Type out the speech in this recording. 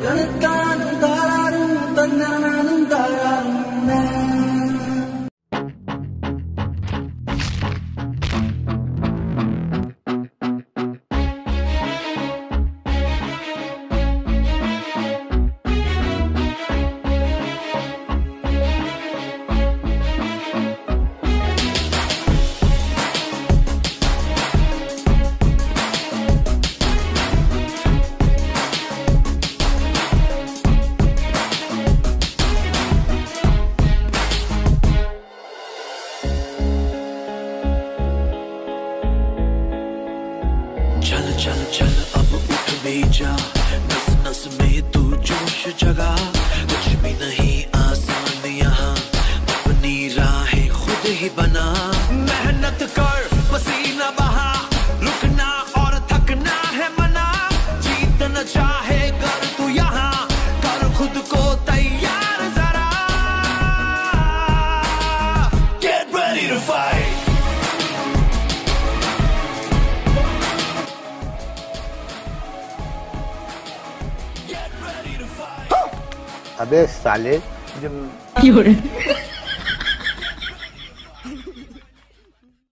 चल चल चल अब उठ भी जा, नस नस में तू जोश जगा। कुछ भी नहीं आसान यहाँ, अपनी राहें खुद ही बना। मेहनत कर पसीना बहा, रुकना और थकना है मना। जीत न चाहे कर तू यहाँ, कर खुद को तैयार जरा। Get ready to fight। अबे साले क्यों